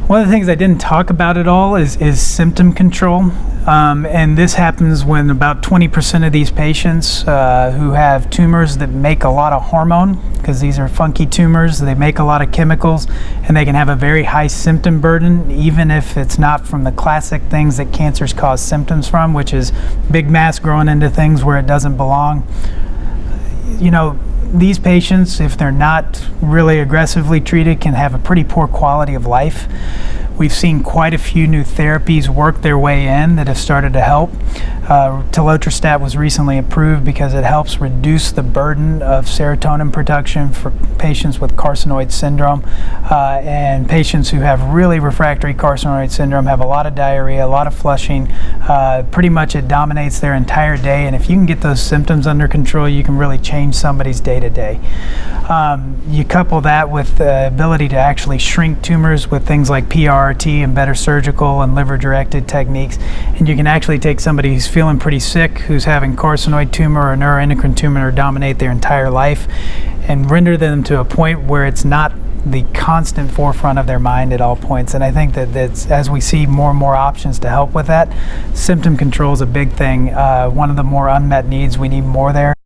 One of the things I didn't talk about at all is symptom control. And this happens when about 20% of these patients who have tumors that make a lot of hormone, because these are funky tumors, they make a lot of chemicals, and they can have a very high symptom burden, even if it's not from the classic things that cancers cause symptoms from, which is big mass growing into things where it doesn't belong. You know, these patients, if they're not really aggressively treated, can have a pretty poor quality of life. We've seen quite a few new therapies work their way in that have started to help. Telotrestat was recently approved because it helps reduce the burden of serotonin production for patients with carcinoid syndrome. And patients who have really refractory carcinoid syndrome have a lot of diarrhea, a lot of flushing. Pretty much it dominates their entire day. And if you can get those symptoms under control, you can really change somebody's day-to-day. You couple that with the ability to actually shrink tumors with things like PRRT and better surgical and liver-directed techniques, and you can actually take somebody who's feeling pretty sick, who's having carcinoid tumor or neuroendocrine tumor dominate their entire life, and render them to a point where it's not the constant forefront of their mind at all points. And I think that's, as we see more and more options to help with that, symptom control is a big thing. One of the more unmet needs, we need more there.